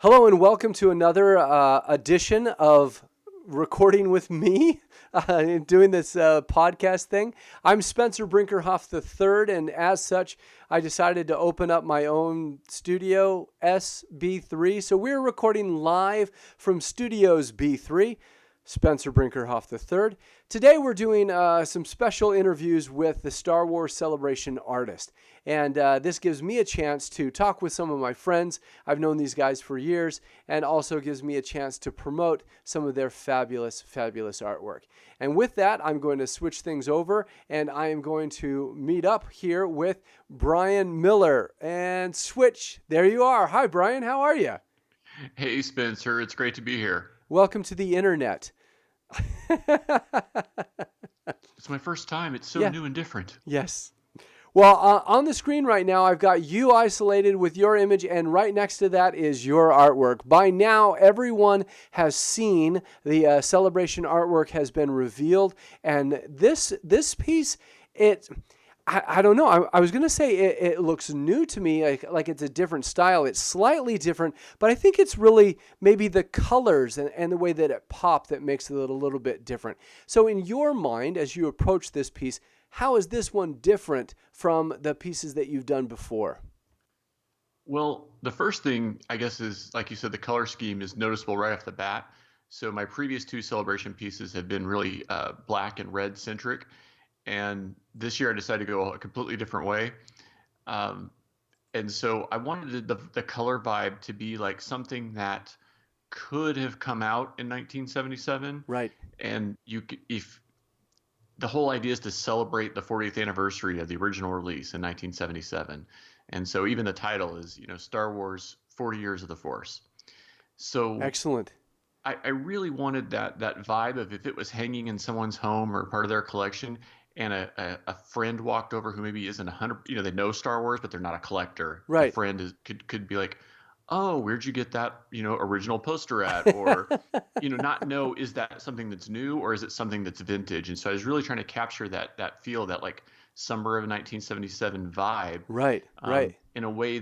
Hello and welcome to another edition of Recording with Me, doing this podcast thing. I'm Spencer Brinkerhoff III, and as such, I decided to open up my own studio, SB3. So we're recording live from Studios B3. Spencer Brinkerhoff III. Today we're doing some special interviews with the Star Wars Celebration artist. And this gives me a chance to talk with some of my friends. I've known these guys for years, and also gives me a chance to promote some of their fabulous, fabulous artwork. And with that, I'm going to switch things over, and I am going to meet up here with Brian Miller. And switch, there you are. Hi, Brian. How are you? Hey, Spencer, it's great to be here. Welcome to the internet. It's my first time. It's so Yeah. new and different. Yes. Well, on the screen right now, I've got you isolated with your image, and right next to that is your artwork. By now, everyone has seen the celebration artwork has been revealed, and this piece, I don't know. I was going to say it looks new to me, like it's a different style. It's slightly different, but I think it's really maybe the colors and the way that it popped that makes it a little bit different. So in your mind, as you approach this piece, how is this one different from the pieces that you've done before? Well, the first thing, I guess, is like you said, the color scheme is noticeable right off the bat. So my previous two celebration pieces have been really black and red centric. And this year I decided to go a completely different way. Um, and so I wanted the color vibe to be like something that could have come out in 1977. Right. And if the whole idea is to celebrate the 40th anniversary of the original release in 1977. And so even the title is, Star Wars 40 Years of the Force. So Excellent. I really wanted that vibe of if it was hanging in someone's home or part of their collection and a friend walked over who maybe isn't 100, they know Star Wars, but they're not a collector. The Right. friend could be like, oh, where'd you get that, original poster at? Or, not know, is that something that's new or is it something that's vintage? And so I was really trying to capture that feel, that like summer of 1977 vibe, Right. Right. in a way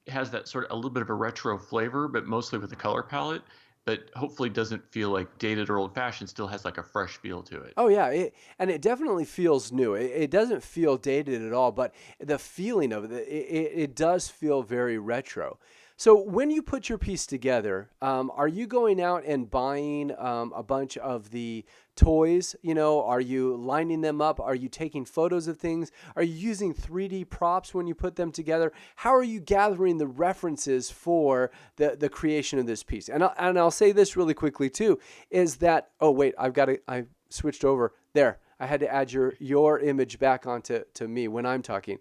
has that sort of a little bit of a retro flavor, but mostly with the color palette, but hopefully doesn't feel like dated or old fashioned, still has like a fresh feel to it. Oh yeah, and it definitely feels new. It doesn't feel dated at all, but the feeling of it does feel very retro. So when you put your piece together, are you going out and buying a bunch of the toys? Are you lining them up? Are you taking photos of things? Are you using 3D props when you put them together? How are you gathering the references for the creation of this piece? And I'll say this really quickly too, is that, oh wait, I switched over there. I had to add your image back onto me when I'm talking.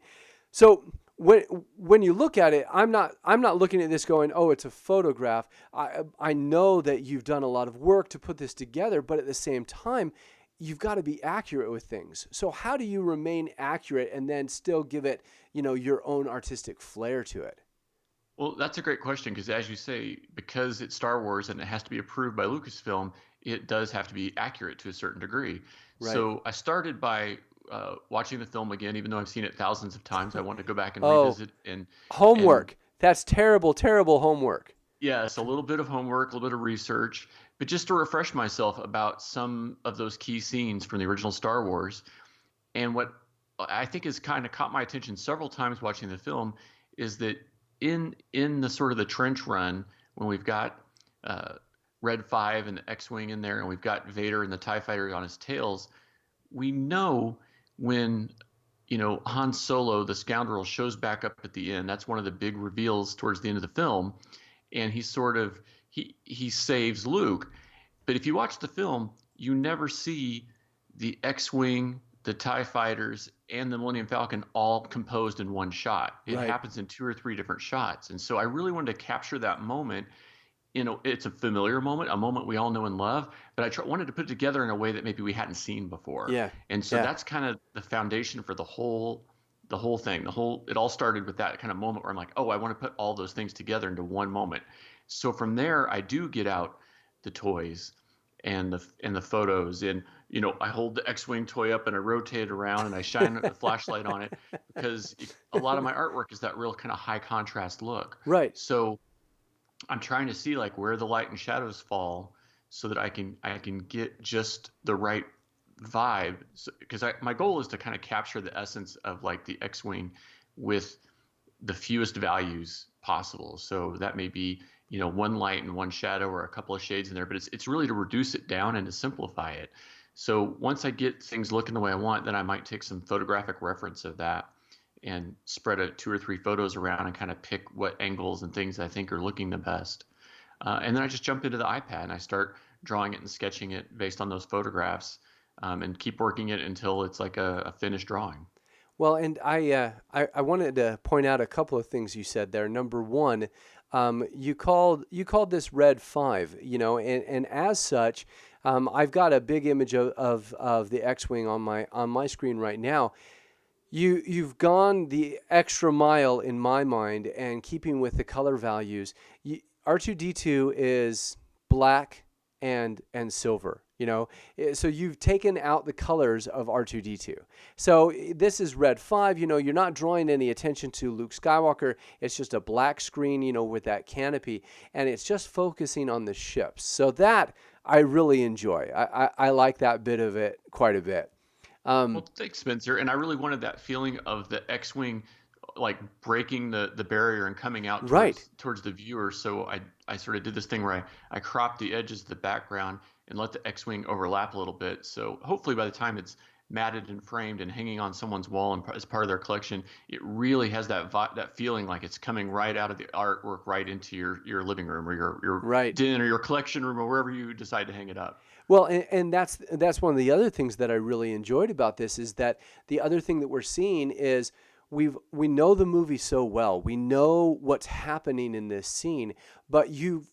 So when you look at it, I'm not looking at this going, oh, it's a photograph. I know that you've done a lot of work to put this together, but at the same time, you've got to be accurate with things. So how do you remain accurate and then still give it, your own artistic flair to it? Well, that's a great question because, as you say, because it's Star Wars and it has to be approved by Lucasfilm, it does have to be accurate to a certain degree. Right. So I started by watching the film again, even though I've seen it thousands of times. I wanted to go back and Oh, revisit and homework. That's terrible, terrible homework. yes, a little bit of homework, a little bit of research, but just to refresh myself about some of those key scenes from the original Star Wars. And what I think has kind of caught my attention several times watching the film is that in the sort of the trench run when we've got Red Five and the X-wing in there, and we've got Vader and the Tie Fighter on his tails, we know when Han Solo, the scoundrel, shows back up at the end. That's one of the big reveals towards the end of the film, and he saves Luke. But if you watch the film, you never see the X-wing, the TIE fighters, and the Millennium Falcon all composed in one shot. It Right. happens in two or three different shots. And so I really wanted to capture that moment. It's a familiar moment, a moment we all know and love, but wanted to put it together in a way that maybe we hadn't seen before. Yeah. And so Yeah. that's kind of the foundation for the whole thing. It all started with that kind of moment where I'm like, oh, I want to put all those things together into one moment. So from there, I do get out the toys and the photos, and I hold the X-wing toy up and I rotate it around and I shine the flashlight on it because a lot of my artwork is that real kind of high contrast look. Right. So I'm trying to see like where the light and shadows fall so that I can get just the right vibe. Because my goal is to kind of capture the essence of like the X-wing with the fewest values possible. So that may be, one light and one shadow or a couple of shades in there, but it's really to reduce it down and to simplify it. So once I get things looking the way I want, then I might take some photographic reference of that and spread two or three photos around and kind of pick what angles and things I think are looking the best. And then I just jump into the iPad and I start drawing it and sketching it based on those photographs, and keep working it until it's like a finished drawing. Well, and I wanted to point out a couple of things you said there. Number one, you called this Red 5, and as such, I've got a big image of the X-wing on my screen right now. You've gone the extra mile in my mind, and keeping with the color values. R2D2 is black and silver. So you've taken out the colors of R2D2. So this is Red 5. You're not drawing any attention to Luke Skywalker. It's just a black screen, with that canopy, and it's just focusing on the ships. So that I really enjoy. I like that bit of it quite a bit. Um, Well, thanks, Spencer. And I really wanted that feeling of the X-wing like breaking the barrier and coming out right. towards the viewer. So I sort of did this thing where I cropped the edges of the background and let the X-wing overlap a little bit. So hopefully by the time it's matted and framed and hanging on someone's wall and as part of their collection, it really has that feeling like it's coming right out of the artwork right into your living room or your Right. den or your collection room or wherever you decide to hang it up. Well, and that's one of the other things that I really enjoyed about this is that the other thing that we're seeing is we know the movie so well. We know what's happening in this scene, but you've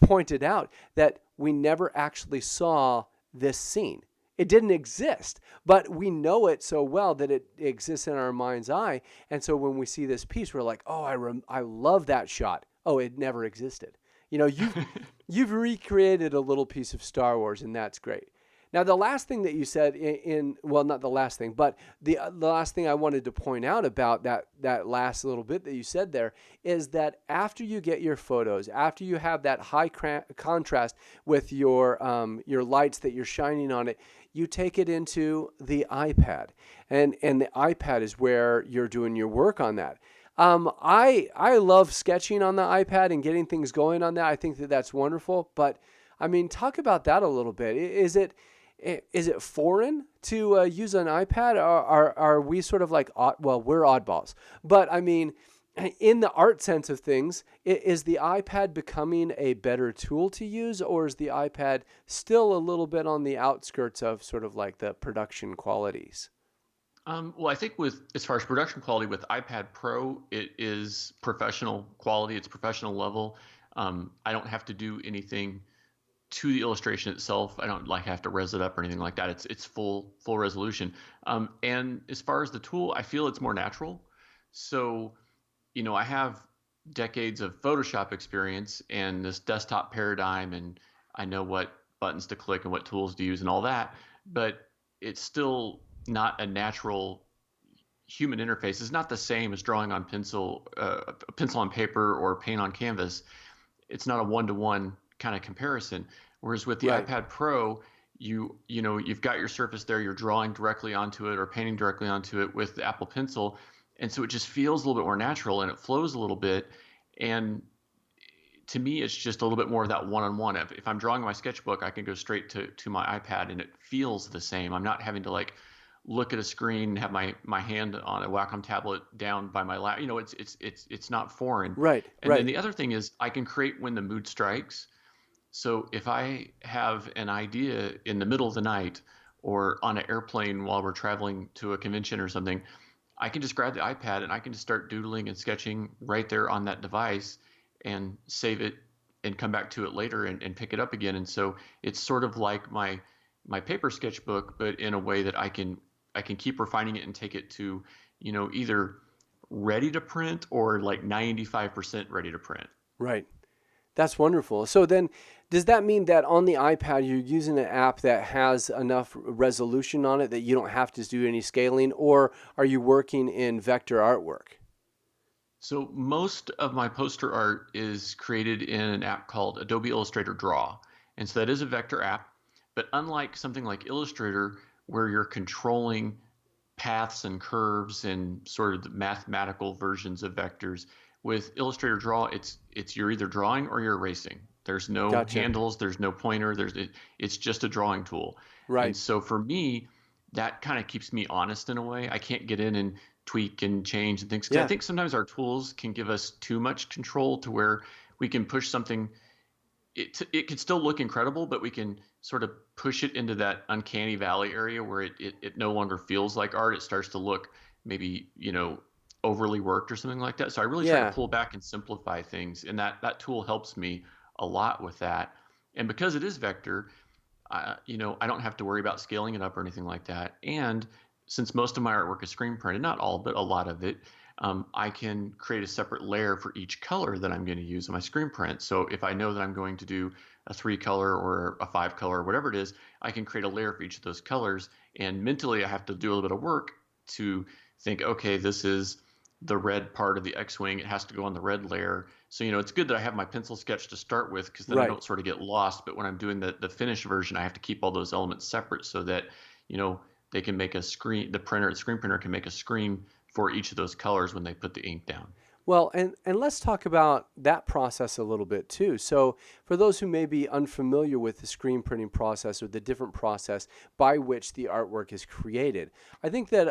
pointed out that we never actually saw this scene. It didn't exist, but we know it so well that it exists in our mind's eye. And so when we see this piece, we're like, "Oh, I love that shot." Oh, it never existed. You've recreated a little piece of Star Wars, and that's great. Now, the last thing that you said well, not the last thing, but the last thing I wanted to point out about that last little bit that you said there is that after you get your photos, after you have that high contrast with your lights that you're shining on it, you take it into the iPad, and the iPad is where you're doing your work on that. I love sketching on the iPad and getting things going on that. I think that that's wonderful. But I mean, talk about that a little bit. Is it foreign to use an iPad? Or are we sort of like well, we're oddballs. But I mean, in the art sense of things, is the iPad becoming a better tool to use, or is the iPad still a little bit on the outskirts of sort of like the production qualities? Well, I think with as far as production quality with iPad Pro, it is professional quality. It's professional level. I don't have to do anything to the illustration itself. I don't like have to res it up or anything like that. It's full resolution. And as far as the tool, I feel it's more natural. So, I have decades of Photoshop experience and this desktop paradigm, and I know what buttons to click and what tools to use and all that. But it's still not a natural human interface. It's not the same as drawing on pencil on paper or paint on canvas. It's not a one-to-one kind of comparison. Whereas with the Right. iPad Pro, you've got your surface there, you're drawing directly onto it or painting directly onto it with the Apple Pencil, and so it just feels a little bit more natural and it flows a little bit. And to me, it's just a little bit more of that one-on-one. If I'm drawing my sketchbook, I can go straight to my iPad and it feels the same. I'm not having to like look at a screen and have my hand on a Wacom tablet down by my lap. It's not foreign. Right. And then Right. the other thing is I can create when the mood strikes. So if I have an idea in the middle of the night or on an airplane while we're traveling to a convention or something, I can just grab the iPad and I can just start doodling and sketching right there on that device and save it and come back to it later and pick it up again. And so it's sort of like my paper sketchbook, but in a way that I can keep refining it and take it to, either ready to print or like 95% ready to print. Right. That's wonderful. So then, does that mean that on the iPad you're using an app that has enough resolution on it that you don't have to do any scaling, or are you working in vector artwork? So most of my poster art is created in an app called Adobe Illustrator Draw. And so that is a vector app, but unlike something like Illustrator, where you're controlling paths and curves and sort of the mathematical versions of vectors, with Illustrator Draw, it's you're either drawing or you're erasing. There's no Gotcha. handles, there's no pointer, it's just a drawing tool. And Right. so for me, that kind of keeps me honest in a way. I can't get in and tweak and change and things, because I Yeah. think sometimes our tools can give us too much control to where we can push something. It can still look incredible, but we can sort of push it into that uncanny valley area where it no longer feels like art. It starts to look maybe, overly worked or something like that. So I really try to Yeah. pull back and simplify things, and that tool helps me a lot with that. And because it is vector, I don't have to worry about scaling it up or anything like that. And since most of my artwork is screen printed, not all, but a lot of it, I can create a separate layer for each color that I'm going to use in my screen print. So if I know that I'm going to do a 3-color or a 5-color or whatever it is, I can create a layer for each of those colors. And mentally, I have to do a little bit of work to think, okay, this is the red part of the X-wing. It has to go on the red layer. So, it's good that I have my pencil sketch to start with, because then I Right. don't sort of get lost. But when I'm doing the finished version, I have to keep all those elements separate so that, you know, they can make a screen, the screen printer can make a screen for each of those colors when they put the ink down. Well, and let's talk about that process a little bit too. So, for those who may be unfamiliar with the screen printing process or the different process by which the artwork is created, I think that,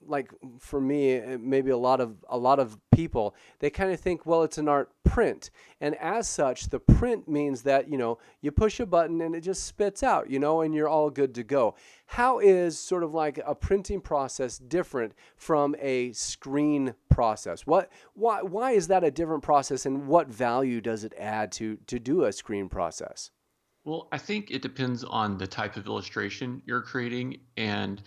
like for me, maybe a lot of people, they kind of think, well, it's an art print, and as such, the print means that you push a button and it just spits out, and you're all good to go. How is sort of like a printing process different from a screen process? Why is that a different process, and what value does it add to do a screen process? Well, I think it depends on the type of illustration you're creating, and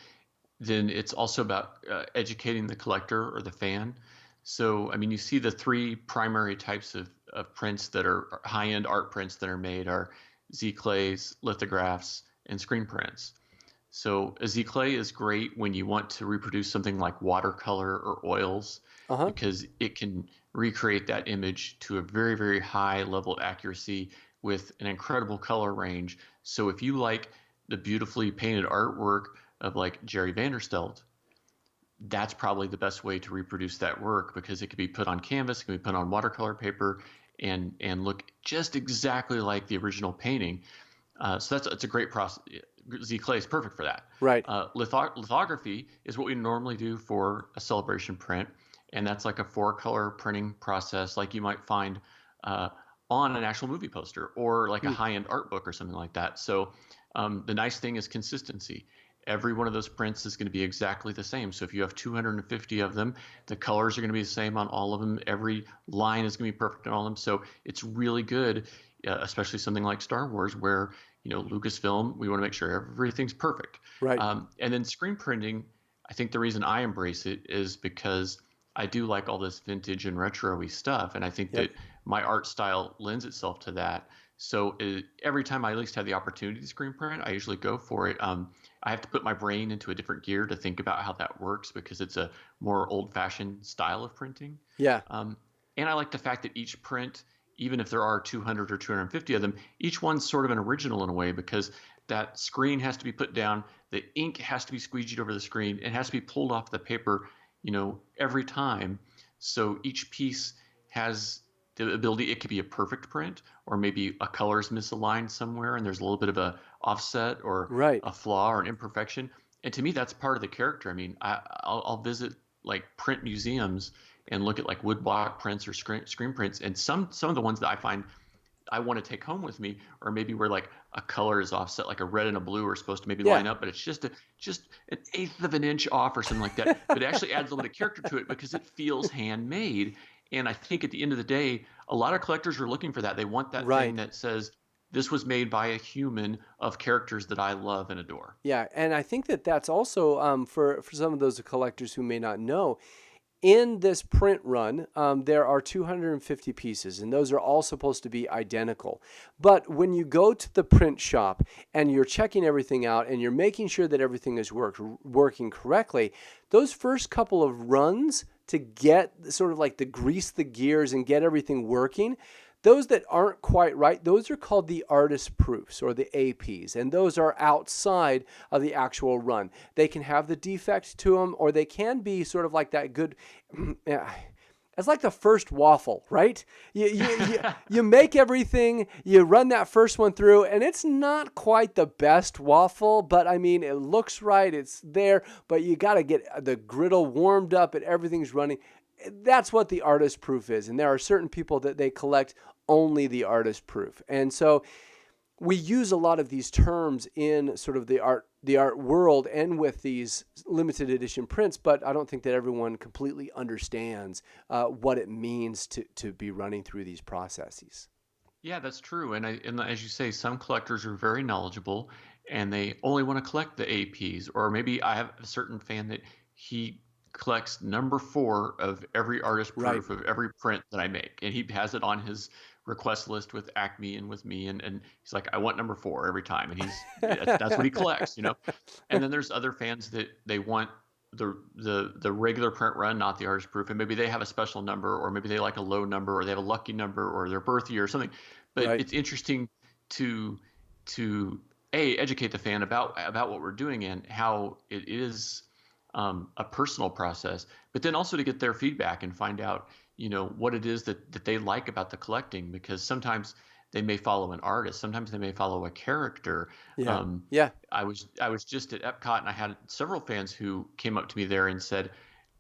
then it's also about educating the collector or the fan. So, I mean, you see the three primary types of prints that are high-end art prints that are made are Z-clays, lithographs, and screen prints. So a Z-clay is great when you want to reproduce something like watercolor or oils, Uh huh. because it can recreate that image to a very, very high level of accuracy with an incredible color range. So if you like the beautifully painted artwork of like Jerry Vanderstelt, that's probably the best way to reproduce that work, because it can be put on canvas, it can be put on watercolor paper, and look just exactly like the original painting. So it's a great process. Z clay is perfect for that. Right. Lithography is what we normally do for a celebration print, and that's like a 4-color printing process, like you might find uh, on an actual movie poster or like a Hmm. high-end art book or something like that. So the nice thing is consistency. Every one of those prints is going to be exactly the same. So if you have 250 of them, the colors are going to be the same on all of them. Every line is going to be perfect on all of them. So it's really good, especially something like Star Wars, where Lucasfilm, we want to make sure everything's perfect. Right. And then screen printing, I think the reason I embrace it is because I do like all this vintage and retro-y stuff, and I think Yep. that my art style lends itself to that. So every time I at least have the opportunity to screen print, I usually go for it. I have to put my brain into a different gear to think about how that works, because it's a more old-fashioned style of printing. Yeah. Um, and I like the fact that each print, even if there are 200 or 250 of them, each one's sort of an original in a way, because that screen has to be put down, the ink has to be squeegeed over the screen, it has to be pulled off the paper, every time. So each piece has the ability, it could be a perfect print, or maybe a color's misaligned somewhere and there's a little bit of a offset or Right. a flaw or an imperfection. And to me, that's part of the character. I mean, I'll visit like print museums and look at like woodblock prints or screen prints, and some of the ones that I find I want to take home with me, or maybe where like a color is offset, like a red and a blue are supposed to maybe Yeah. line up, but it's just an eighth of an inch off or something like that. But it actually adds a little bit of character to it because it feels handmade. And I think at the end of the day, a lot of collectors are looking for that. They want that thing Right. that says this was made by a human of characters that I love and adore. Yeah, and I think that that's also for some of those collectors who may not know. In this print run, there are 250 pieces, and those are all supposed to be identical. But when you go to the print shop and you're checking everything out and you're making sure that everything is working correctly, those first couple of runs to get sort of like the grease the gears and get everything working. Those that aren't quite right, those are called the artist proofs or the APs, and those are outside of the actual run. They can have the defect to them, or they can be sort of like that good. It's like the first waffle, right? You make everything, you run that first one through, and it's not quite the best waffle, but I mean, it looks right, it's there, but you got to get the griddle warmed up and everything's running. That's what the artist proof is. And there are certain people that they collect only the artist proof. And so we use a lot of these terms in sort of the art world and with these limited edition prints, but I don't think that everyone completely understands what it means to be running through these processes. Yeah, that's true. And as you say, some collectors are very knowledgeable and they only want to collect the APs. Or maybe I have a certain fan that he collects number 4 of every artist Right. proof of every print that I make. And he has it on his request list with Acme and with me. And he's like, I want number 4 every time. And that's what he collects, you know? And then there's other fans that they want the regular print run, not the artist proof, and maybe they have a special number, or maybe they like a low number, or they have a lucky number, or their birth year, or something. But Right. it's interesting to educate the fan about what we're doing and how it is a personal process, but then also to get their feedback and find out what it is that they like about the collecting, because sometimes they may follow an artist, sometimes they may follow a character. Yeah. Um, Yeah. I was just at Epcot and I had several fans who came up to me there and said,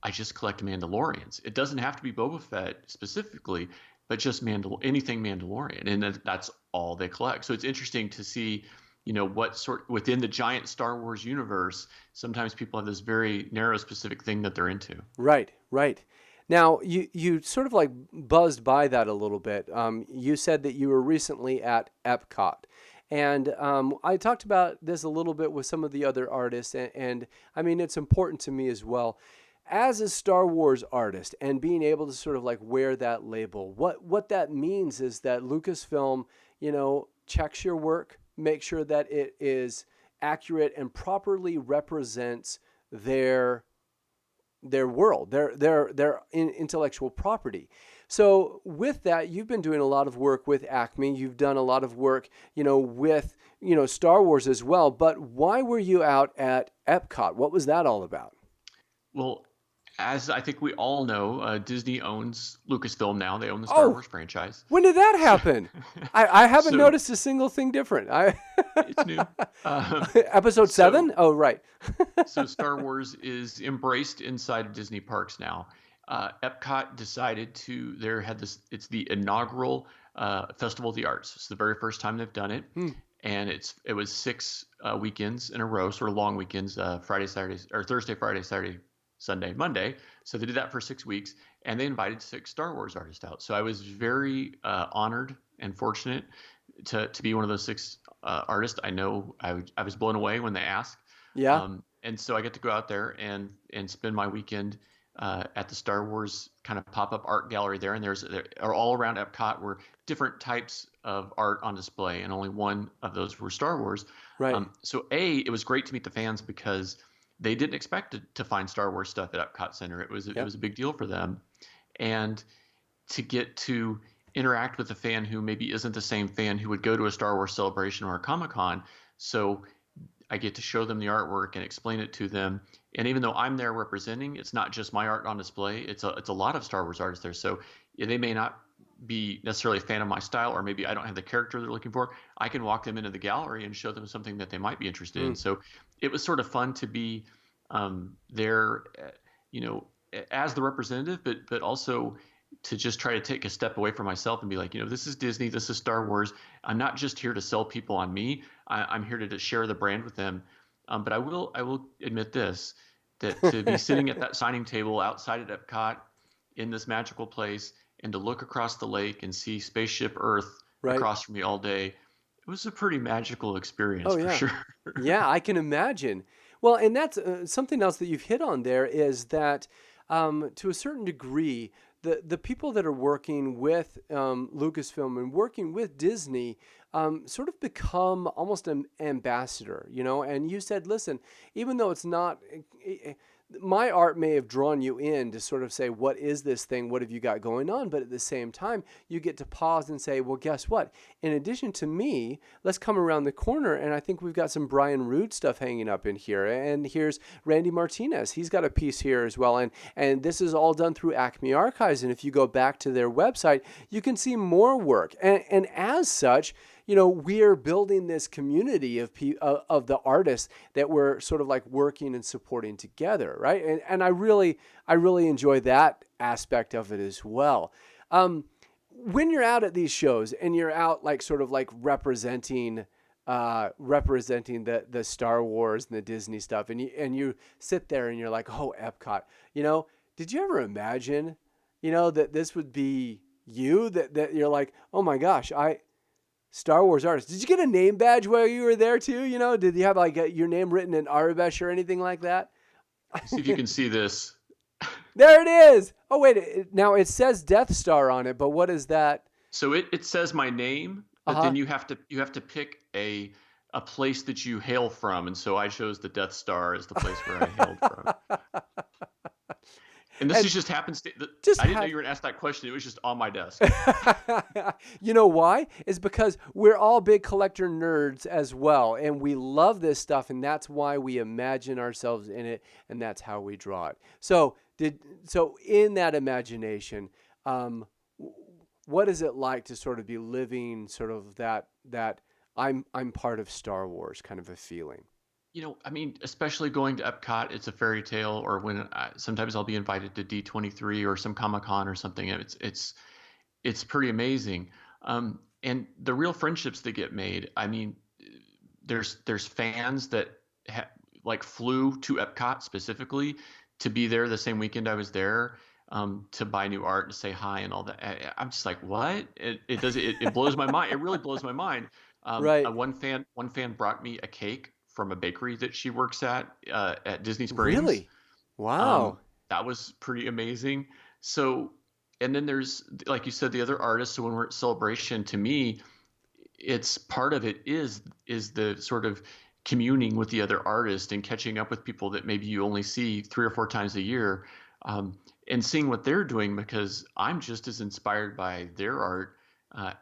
"I just collect Mandalorians. It doesn't have to be Boba Fett specifically, but just anything Mandalorian," and that's all they collect. So it's interesting to see, what sort within the giant Star Wars universe. Sometimes people have this very narrow, specific thing that they're into. Right. Right. Now, you sort of like buzzed by that a little bit. You said that you were recently at Epcot. And I talked about this a little bit with some of the other artists. And I mean, it's important to me as well. As a Star Wars artist and being able to sort of like wear that label, what that means is that Lucasfilm, checks your work, make sure that it is accurate and properly represents their world, their intellectual property. So with that, you've been doing a lot of work with Acme. You've done a lot of work, with Star Wars as well. But why were you out at Epcot? What was that all about? Well, as I think we all know, Disney owns Lucasfilm now. They own the Star Oh, Wars franchise. when did that So, happen? I haven't so noticed a single thing different. it's new. Episode So 7? Oh, right. so Star Wars is embraced inside of Disney parks now. Epcot decided to there had this. It's the inaugural Festival of the Arts. It's the very first time they've done it, Hmm. and it was 6 weekends in a row, sort of long weekends, Friday, Saturday, or Thursday, Friday, Saturday, Sunday, Monday. So they did that for 6 weeks, and they invited 6 Star Wars artists out. So I was very honored and fortunate to be one of those 6 artists. I know I was blown away when they asked. Yeah. And so I get to go out there and spend my weekend at the Star Wars kind of pop-up art gallery there. And there are all around Epcot were different types of art on display, and only one of those were Star Wars. Right. So it was great to meet the fans because they didn't expect to find Star Wars stuff at Epcot Center. It was Yep. a big deal for them, and to get to interact with a fan who maybe isn't the same fan who would go to a Star Wars celebration or a Comic-Con. So I get to show them the artwork and explain it to them. And even though I'm there representing, it's not just my art on display. It's a lot of Star Wars artists there. So they may not be necessarily a fan of my style, or maybe I don't have the character they're looking for. I can walk them into the gallery and show them something that they might be interested in. So it was sort of fun to be there, as the representative, but also to just try to take a step away from myself and be like, this is Disney, this is Star Wars. I'm not just here to sell people on me. I'm here to share the brand with them. But I will admit this, that to be sitting at that signing table outside at Epcot in this magical place and to look across the lake and see Spaceship Earth Right. across from me all day, it was a pretty magical experience Oh, for yeah. sure. Yeah, I can imagine. Well, and that's something else that you've hit on there is that to a certain degree, the people that are working with Lucasfilm and working with Disney sort of become almost an ambassador, and you said, listen, even though it's not, my art may have drawn you in to sort of say, what is this thing? What have you got going on? But at the same time, you get to pause and say, well, guess what? In addition to me, let's come around the corner. And I think we've got some Brian Rood stuff hanging up in here. And here's Randy Martinez. He's got a piece here as well. And this is all done through Acme Archives. And if you go back to their website, you can see more work. And as such, we are building this community of the artists that we're sort of like working and supporting together, right? And I really enjoy that aspect of it as well. When you're out at these shows and you're out like sort of like representing the Star Wars and the Disney stuff, and you sit there and you're like, oh, Epcot, did you ever imagine, that this would be you, that you're like, oh my gosh, Star Wars artist. Did you get a name badge while you were there too? Did you have like your name written in Arabic or anything like that? See if you can see this. There it is. Oh wait, now it says Death Star on it, but what is that? So it says my name, but then you have to pick a place that you hail from, and so I chose the Death Star as the place where I hailed from. And this is just happenstance. I didn't know you were going to ask that question. It was just on my desk. You know why? It's because we're all big collector nerds as well, and we love this stuff, and that's why we imagine ourselves in it, and that's how we draw it. So in that imagination, what is it like to sort of be living sort of that I'm part of Star Wars kind of a feeling? I mean, especially going to Epcot, it's a fairy tale. Or when sometimes I'll be invited to D23 or some Comic-Con or something. It's pretty amazing. And the real friendships that get made. I mean, there's fans that like flew to Epcot specifically to be there the same weekend I was there, to buy new art and say hi and all that. I'm just like, what? It blows my mind. It really blows my mind. Right. One fan brought me a cake from a bakery that she works at Disney Springs. Really? Wow. That was pretty amazing. So, and then there's, like you said, the other artists. So when we're at Celebration, to me, it's part of it is the sort of communing with the other artists and catching up with people that maybe you only see 3 or 4 times a year, and seeing what they're doing, because I'm just as inspired by their art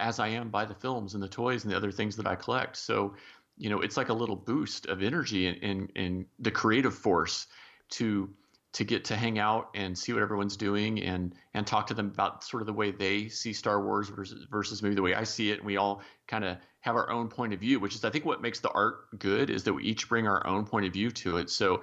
as I am by the films and the toys and the other things that I collect. So, it's like a little boost of energy in the creative force to get to hang out and see what everyone's doing and talk to them about sort of the way they see Star Wars versus maybe the way I see it. And we all kind of have our own point of view, which is, I think, what makes the art good, is that we each bring our own point of view to it. So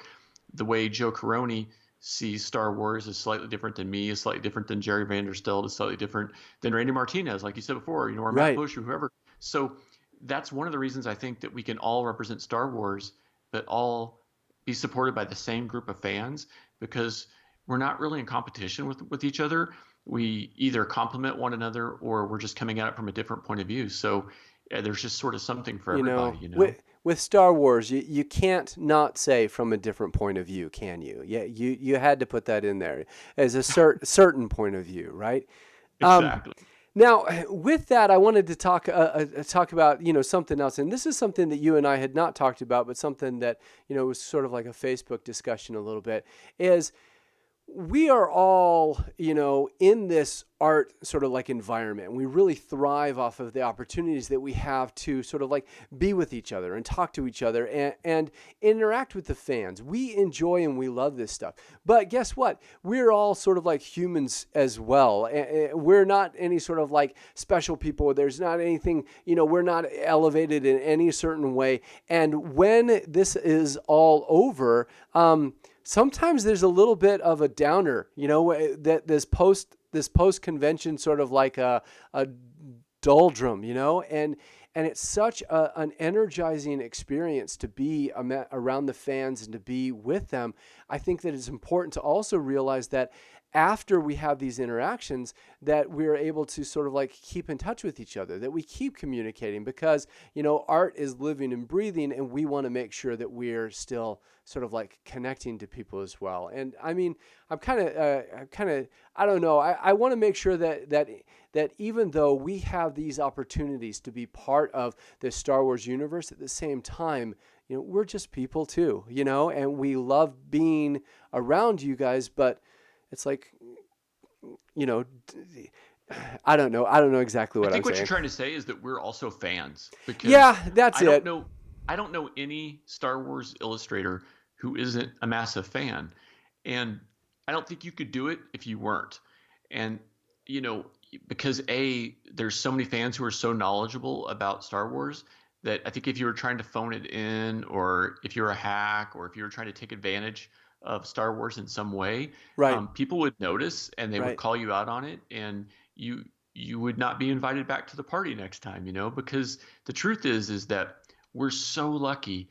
the way Joe Caroni sees Star Wars is slightly different than me, is slightly different than Jerry Vanderstelt, is slightly different than Randy Martinez, like you said before, or Right. Matt Bush or whoever. So that's one of the reasons I think that we can all represent Star Wars, but all be supported by the same group of fans, because we're not really in competition with each other. We either complement one another, or we're just coming at it from a different point of view. So there's just sort of something for everybody. With Star Wars, you can't not say from a different point of view, can you? Yeah, you had to put that in there as a certain point of view, right? Exactly. Now, with that, I wanted to talk about something else, and this is something that you and I had not talked about, but something that was sort of like a Facebook discussion a little bit. Is we are all, in this art sort of like environment. We really thrive off of the opportunities that we have to sort of like be with each other and talk to each other and interact with the fans. We enjoy and we love this stuff. But guess what? We're all sort of like humans as well. We're not any sort of like special people. There's not anything, we're not elevated in any certain way. And when this is all over, sometimes there's a little bit of a downer, that this post convention sort of like a doldrum, and it's such an energizing experience to be around the fans and to be with them. I think that it's important to also realize that after we have these interactions, that we're able to sort of like keep in touch with each other, that we keep communicating, because art is living and breathing, and we want to make sure that we're still sort of like connecting to people as well. And I mean, I'm kind of I don't know, I want to make sure that even though we have these opportunities to be part of the Star Wars universe, at the same time, we're just people too, and we love being around you guys, but it's like, you know, I don't know. I don't know exactly I what I'm think what you're saying. trying to say is that we're also fans because Yeah, that's I don't it. know I don't know any Star Wars illustrator who isn't a massive fan. And I don't think you could do it if you weren't. And you know, because there's so many fans who are so knowledgeable about Star Wars that I think if you were trying to phone it in, or if you're a hack, or if you were trying to take advantage of Star Wars in some way, Right, people would notice and they would right, call you out on it, and you would not be invited back to the party next time, because the truth is that we're so lucky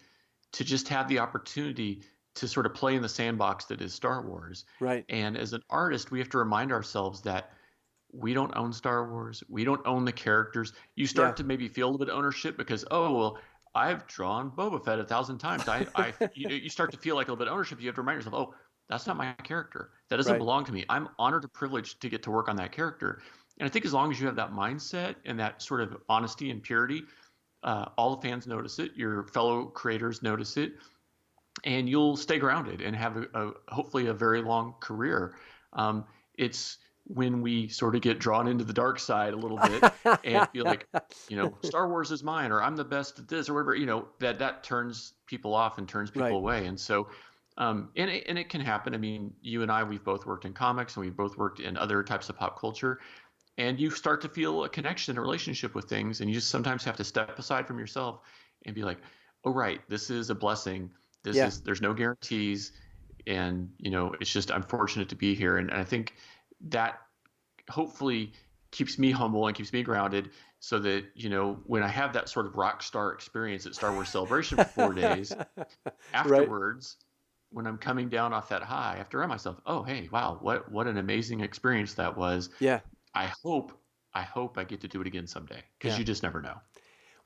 to just have the opportunity to sort of play in the sandbox that is Star Wars. right. And as an artist, we have to remind ourselves that we don't own Star Wars. We don't own the characters. You Yeah. start to maybe feel a little bit of ownership because, oh, well, I've drawn Boba Fett 1,000 times. You start to feel like a little bit of ownership. You have to remind yourself, oh, that's not my character. That doesn't Right. belong to me. I'm honored and privileged to get to work on that character. And I think as long as you have that mindset and that sort of honesty and purity, all the fans notice it. Your fellow creators notice it, and you'll stay grounded and have hopefully a very long career. It's when we sort of get drawn into the dark side a little bit and feel like, Star Wars is mine, or I'm the best at this, or whatever, that turns people off and turns people Right. away. And so, and it can happen. I mean, you and I, we've both worked in comics and we've both worked in other types of pop culture, and you start to feel a connection, a relationship with things, and you just sometimes have to step aside from yourself and be like, oh, right, this is a blessing. Yeah. There's no guarantees, and it's just I'm fortunate to be here. And I think that hopefully keeps me humble and keeps me grounded, so that when I have that sort of rock star experience at Star Wars Celebration for 4 days, Right. afterwards, when I'm coming down off that high, I have to remind myself, oh, hey, wow, what an amazing experience that was. Yeah. I hope I get to do it again someday, because Yeah. you just never know.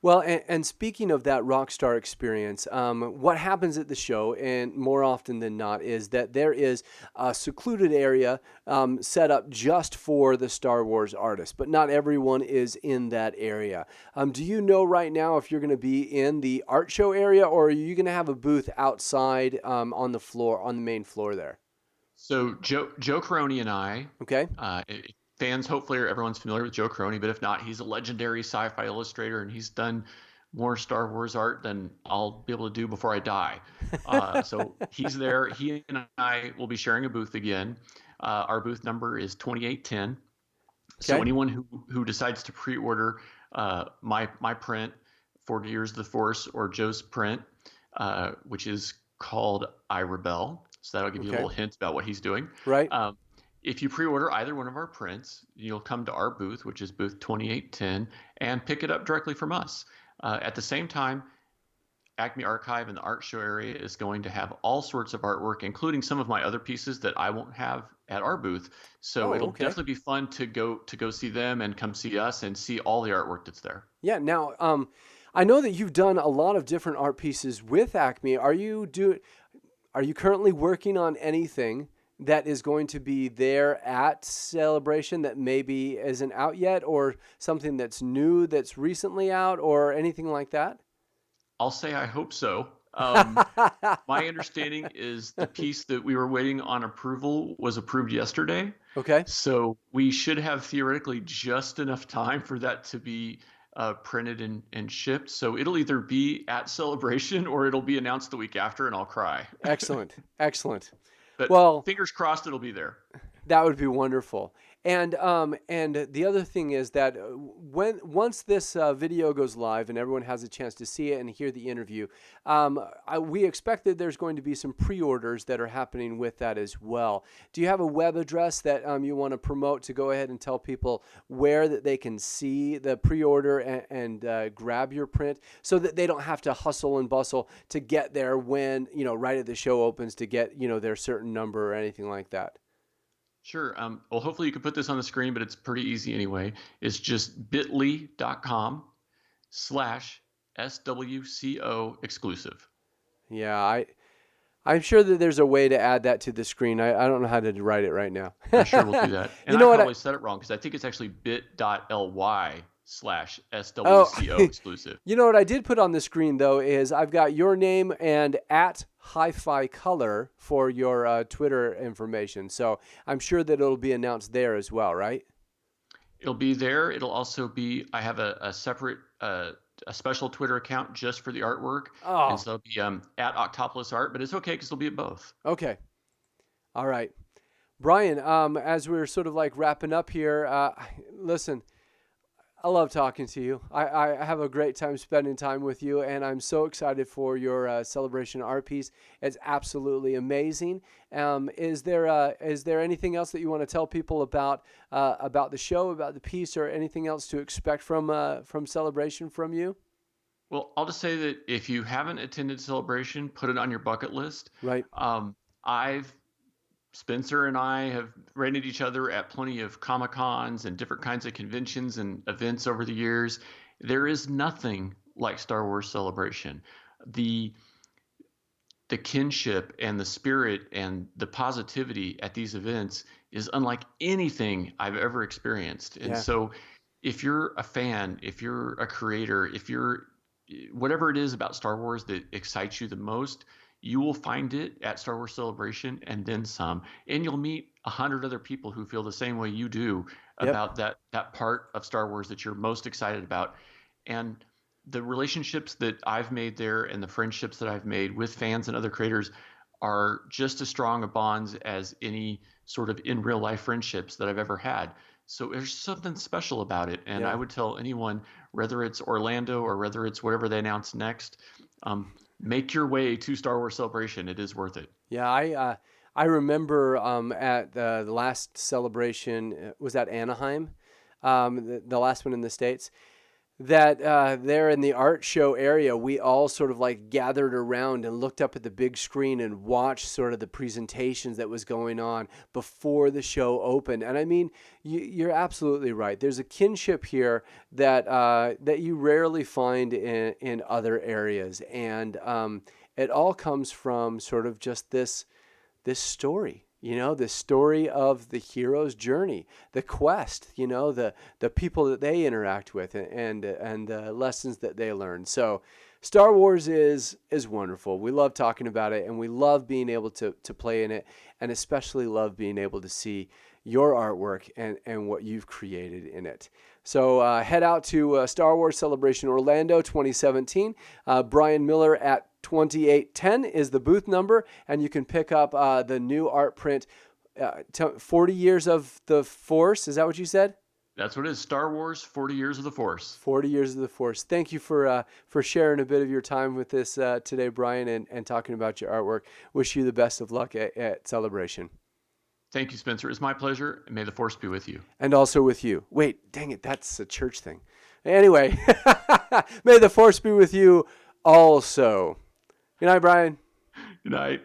Well, and speaking of that rock star experience, what happens at the show, and more often than not, is that there is a secluded area set up just for the Star Wars artists, but not everyone is in that area. Do you know right now if you're going to be in the art show area, or are you going to have a booth outside on the floor, on the main floor there? So Joe Caroni and I, Okay. uh, fans hopefully everyone's familiar with Joe Caroni, but if not, he's a legendary sci-fi illustrator, and he's done more Star Wars art than I'll be able to do before I die. So he's there. He and I will be sharing a booth again. Our booth number is 2810. So Okay. anyone who decides to pre-order my print, 40 Years of the Force, or Joe's print, which is called I Rebel. So that'll give you a Okay. little hint about what he's doing. Right. Um, if you pre-order either one of our prints, you'll come to our booth, which is booth 2810, and pick it up directly from us. At the same time, Acme Archive and the art show area is going to have all sorts of artwork, including some of my other pieces that I won't have at our booth. So Oh, it'll okay. definitely be fun to go see them and come see us and see all the artwork that's there. Yeah. Now, I know that you've done a lot of different art pieces with Acme. Are you currently working on anything that is going to be there at Celebration that maybe isn't out yet, or something that's new that's recently out, or anything like that? I'll say I hope so. My understanding is the piece that we were waiting on approval was approved yesterday. Okay. So we should have theoretically just enough time for that to be printed and shipped. So it'll either be at Celebration or it'll be announced the week after, and I'll cry. Excellent. Excellent. But Well, fingers crossed it'll be there. that would be wonderful. And the other thing is that once this video goes live and everyone has a chance to see it and hear the interview, we expect that there's going to be some pre-orders that are happening with that as well. Do you have a web address that you want to promote to go ahead and tell people where that they can see the pre-order and grab your print, so that they don't have to hustle and bustle to get there when, right at the show opens, to get, their certain number or anything like that? Sure. Well, hopefully you can put this on the screen, but it's pretty easy anyway. It's just bit.ly/SWCO exclusive. Yeah, I'm sure that there's a way to add that to the screen. I don't know how to write it right now. I'm sure we'll do that. You And I know what? probably said it wrong, because I think it's actually bit.ly Oh, SWCO exclusive. you know what I did put on the screen though is I've got your name and at Hi-Fi Color for your Twitter information. So I'm sure that it'll be announced there as well, right? It'll be there. It'll also be, I have a separate, a special Twitter account just for the artwork. And Oh, so it'll be at Octopolis Art, but it's okay because it'll be at both. okay. All right. Brian, as we're sort of like wrapping up here, listen, I love talking to you. I have a great time spending time with you, and I'm so excited for your celebration art piece. It's absolutely amazing. Is there anything else that you want to tell people about the show, about the piece, or anything else to expect from celebration from you? Well, I'll just say that if you haven't attended Celebration, put it on your bucket list. Right. I've Spencer and I have ran into each other at plenty of Comic Cons and different kinds of conventions and events over the years. There is nothing like Star Wars Celebration. The the kinship and the spirit and the positivity at these events is unlike anything I've ever experienced. And Yeah. so if you're a fan, if you're a creator, if you're whatever it is about Star Wars that excites you the most, you will find it at Star Wars Celebration and then some. And you'll meet 100 other people who feel the same way you do Yep. about that part of Star Wars that you're most excited about. And the relationships that I've made there and the friendships that I've made with fans and other creators are just as strong a bonds as any sort of in real life friendships that I've ever had. So there's something special about it. And I Yeah. would tell anyone, whether it's Orlando or whether it's whatever they announce next, make your way to Star Wars Celebration. It is worth it. Yeah. I remember at the last celebration was at Anaheim, the last one in the States. That there in the art show area, we all sort of like gathered around and looked up at the big screen and watched sort of the presentations that was going on before the show opened. And I mean, you're absolutely right. There's a kinship here that you rarely find in other areas, and it all comes from sort of just this story, the story of the hero's journey, the quest, the people that they interact with, and the lessons that they learn. So Star Wars is wonderful. We love talking about it, and we love being able to play in it, and especially love being able to see your artwork and what you've created in it. So head out to Star Wars Celebration Orlando 2017. Brian Miller at 2810 is the booth number, and you can pick up the new art print, 40 Years of the Force. Is that what you said? That's what it is. Star Wars, 40 Years of the Force. 40 Years of the Force. Thank you for sharing a bit of your time with this today, Brian, and talking about your artwork. Wish you the best of luck at Celebration. Thank you, Spencer. It's my pleasure. And may the Force be with you. And also with you. Wait, dang it, that's a church thing. Anyway, may the Force be with you also. Good night, Brian. Good night.